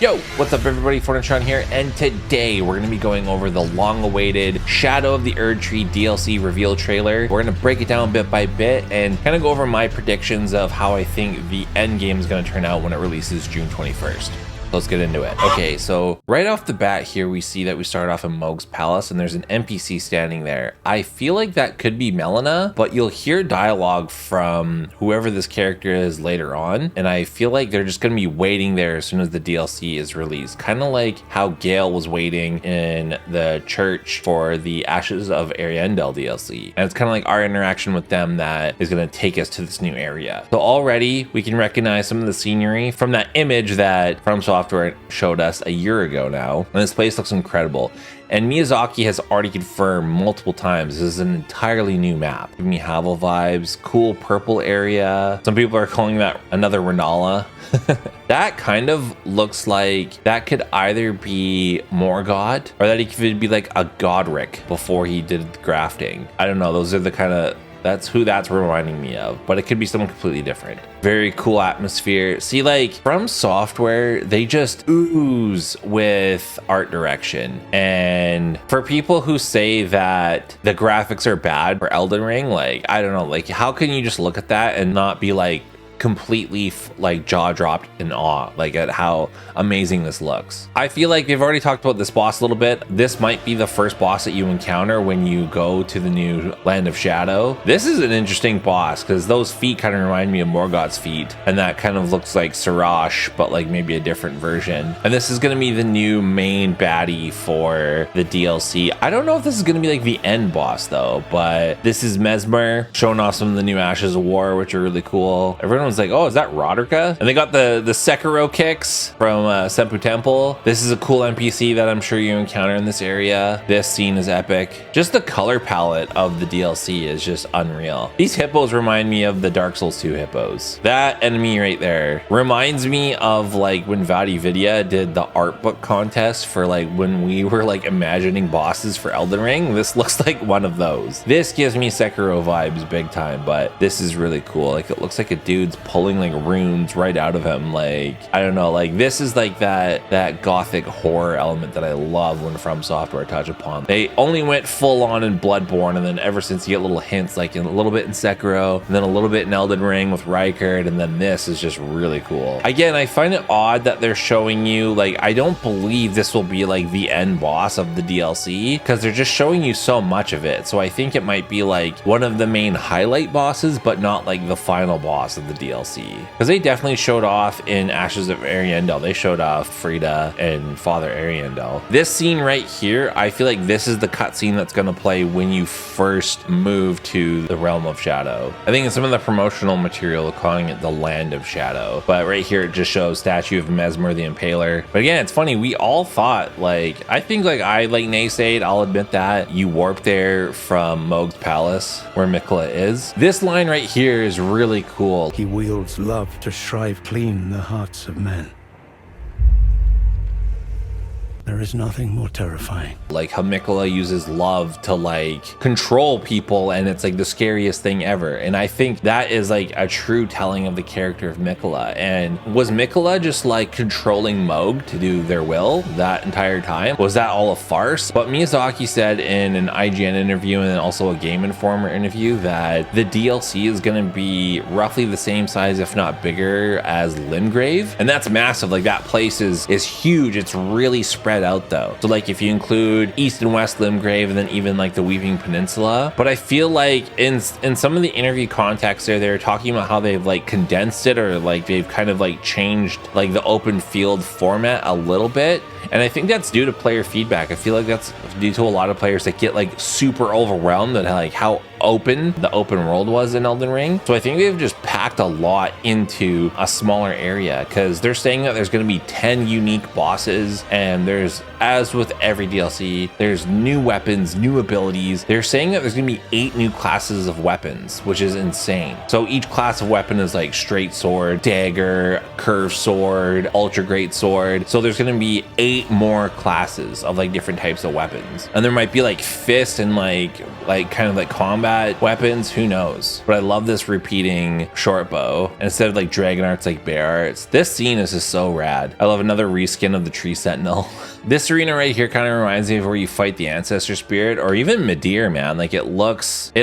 Yo, what's up everybody, Fortnite here, and today we're going to be going over the long-awaited Shadow of the Erdtree DLC reveal trailer. We're going to break it down bit by bit and kind of go over my predictions of how I think the end game is going to turn out when it releases June 21st. Let's get into it. Okay, so right off the bat here, we see that we start off in Mohg's palace and there's an NPC standing there. I feel like that could be Melina, but you'll hear dialogue from whoever this character is later on. And I feel like they're just gonna be waiting there as soon as the DLC is released. Kind of like how Gale was waiting in the church for the Ashes of Ariandel DLC. And it's kind of like our interaction with them that is gonna take us to this new area. So already we can recognize some of the scenery from that image that FromSoft showed us a year ago now, and this place looks incredible. And Miyazaki has already confirmed multiple times this is an entirely new map. Giving me Havel vibes, cool purple area. Some people are calling that another Renala. That kind of looks like that could either be Morgott or that he could be like a Godric before he did the grafting. I don't know. Those are the kind of that's who that's reminding me of, but it could be someone completely different. Very cool atmosphere. See, like From Software, they just ooze with art direction. And for people who say that the graphics are bad for Elden Ring, like, I don't know, like how can you just look at that and not be like completely like jaw dropped in awe, like at how amazing this looks. I feel like they've already talked about this boss a little bit. This might be the first boss that you encounter when you go to the new Land of Shadow. This is an interesting boss because those feet kind of remind me of Morgott's feet, and that kind of looks like Sirash, but like maybe a different version. And this is going to be the new main baddie for the DLC. I don't know if this is going to be like the end boss though, but this is Mesmer showing off some of the new Ashes of War, which are really cool. Everyone was like, oh, is that Roderica? And they got the Sekiro kicks from Senpu Temple. This is a cool NPC that I'm sure you encounter in this area. This scene is epic. Just the color palette of the DLC is just unreal. These hippos remind me of the Dark Souls 2 hippos. That enemy right there reminds me of like when VaatiVidya did the art book contest for like when we were like imagining bosses for Elden Ring. This looks like one of those. This gives me Sekiro vibes big time, but this is really cool. Like it looks like a dude's pulling like runes right out of him. Like, I don't know, like this is like that gothic horror element that I love when From Software touch upon. They only went full on in Bloodborne, and then ever since you get little hints, like in a little bit in Sekiro, and then a little bit in Elden Ring with Rykard, and then this is just really cool. Again, I find it odd that they're showing you, like, I don't believe this will be like the end boss of the DLC because they're just showing you so much of it. So I think it might be like one of the main highlight bosses, but not like the final boss of the DLC. Because they definitely showed off in Ashes of Ariandel. They showed off Frida and Father Ariandel. This scene right here, I feel like this is the cutscene that's going to play when you first move to the Realm of Shadow. I think in some of the promotional material, calling it the Land of Shadow. But right here, it just shows statue of Mesmer the Impaler. But again, it's funny. We all thought, like, I think like naysayed, I'll admit that, you warp there from Mohg's palace where Miquella is. This line right here is really cool. He wields love to shrive clean the hearts of men. There is nothing more terrifying. Like how Miquella uses love to like control people, and it's like the scariest thing ever. And I think that is like a true telling of the character of Miquella. And was Miquella just like controlling Mohg to do their will that entire time? Was that all a farce? But Miyazaki said in an IGN interview and then also a Game Informer interview that the DLC is going to be roughly the same size, if not bigger, as Limgrave. And that's massive. Like that place is huge. It's really spread out though. So like if you include East and West Limgrave and then even like the Weeping Peninsula. But I feel like in some of the interview context there, they're talking about how they've like condensed it, or like they've kind of like changed like the open field format a little bit. And I think that's due to player feedback. I feel like that's due to a lot of players that get like super overwhelmed at like how open the open world was in Elden Ring. So I think they've just packed a lot into a smaller area, because they're saying that there's going to be 10 unique bosses, and there's, as with every DLC, there's new weapons, new abilities. They're saying that there's going to be 8 new classes of weapons, which is insane. So each class of weapon is like straight sword, dagger, curved sword, ultra great sword. So there's going to be 8 more classes of like different types of weapons, and there might be like fist and like kind of like combat combat weapons, who knows? But I love this repeating short bow. And instead of like dragon arts, like bear arts. This scene is just so rad. I love another reskin of the tree sentinel. This arena right here kind of reminds me of where you fight the ancestor spirit, or even Midir, man. Like it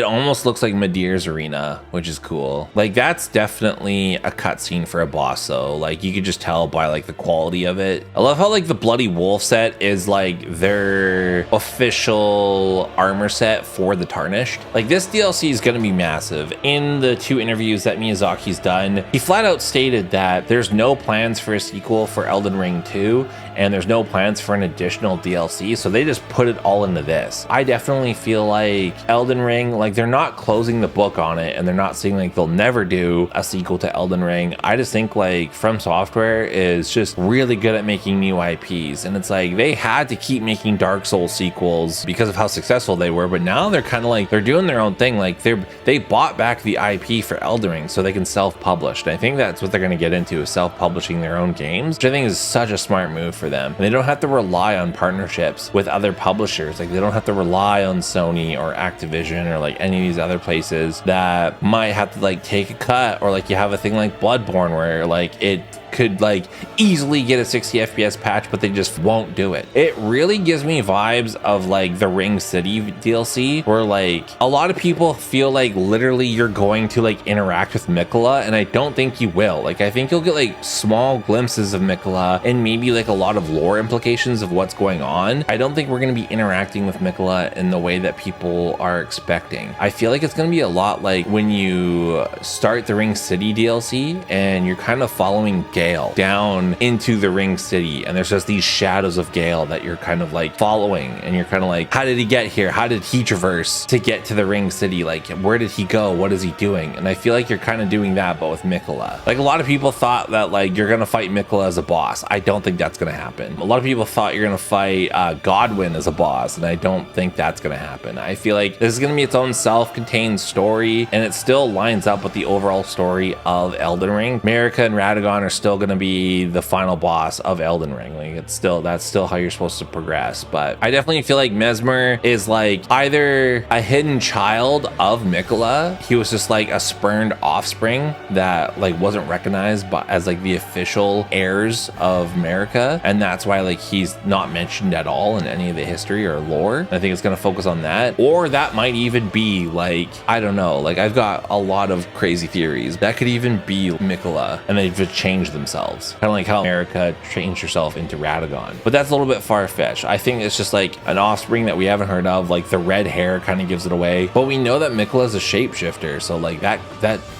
almost looks like Midir's arena, which is cool. Like that's definitely a cutscene for a boss though. Like you could just tell by like the quality of it. I love how like the Bloody Wolf set is like their official armor set for the Tarnished. Like this DLC is going to be massive. In the 2 interviews that Miyazaki's done, he flat out stated that there's no plans for a sequel for Elden Ring 2, and there's no plans for an additional DLC, so they just put it all into this. I definitely feel like Elden Ring, like they're not closing the book on it, and they're not saying like they'll never do a sequel to Elden Ring. I just think like From Software is just really good at making new IPs, and it's like they had to keep making Dark Souls sequels because of how successful they were, but now they're kind of like they're doing their own thing. Like they bought back the IP for Elden Ring so they can self-publish, and I think that's what they're going to get into, is self-publishing their own games, which I think is such a smart move for them. And they don't have to rely on partnerships with other publishers. Like they don't have to rely on Sony or Activision or like any of these other places that might have to like take a cut, or like you have a thing like Bloodborne where like it could like easily get a 60 FPS patch, but they just won't do it. It really gives me vibes of like the Ring City DLC, where like a lot of people feel like literally you're going to like interact with Miquella, and I don't think you will. Like I think you'll get like small glimpses of Miquella and maybe like a lot of lore implications of what's going on. I don't think we're going to be interacting with Miquella in the way that people are expecting. I feel like it's going to be a lot like when you start the Ring City DLC and you're kind of following Gale down into the Ring City, and there's just these shadows of Gale that you're kind of like following, and you're kind of like, how did he get here? How did he traverse to get to the Ring City? Like where did he go? What is he doing? And I feel like you're kind of doing that, but with Miquella. Like a lot of people thought that like you're gonna fight Miquella as a boss. I don't think that's gonna happen. A lot of people thought you're gonna fight Godwyn as a boss, and I don't think that's gonna happen. I feel like this is gonna be its own self-contained story, and it still lines up with the overall story of Elden Ring. Marika and Radagon are still going to be the final boss of Elden Ring. Like that's still how you're supposed to progress. But I definitely feel like Mesmer is like either a hidden child of Miquella. He was just like a spurned offspring that like wasn't recognized as like the official heirs of Marika, and that's why like he's not mentioned at all in any of the history or lore. I think it's going to focus on that, or that might even be like, I don't know, like I've got a lot of crazy theories. That could even be Miquella, and they've just changed themselves, kind of like how Marika changed herself into Radagon. But that's a little bit far-fetched. I think it's just like an offspring that we haven't heard of. Like the red hair kind of gives it away, but we know that Miquella is a shapeshifter, so like that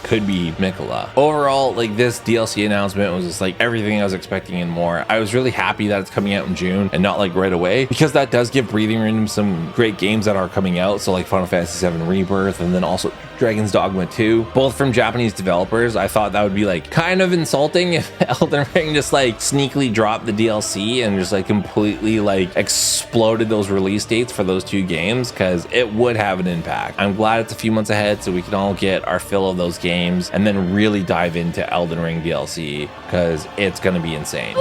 could be Miquella. Overall, like this DLC announcement was just like everything I was expecting and more. I was really happy that it's coming out in June and not like right away, because that does give breathing room to some great games that are coming out. So like Final Fantasy VII Rebirth, and then also Dragon's Dogma 2, both from Japanese developers. I thought that would be like kind of insulting if Elden Ring just like sneakily dropped the DLC and just like completely like exploded those release dates for those 2 games, because it would have an impact. I'm glad it's a few months ahead so we can all get our fill of those games and then really dive into Elden Ring DLC, because it's going to be insane.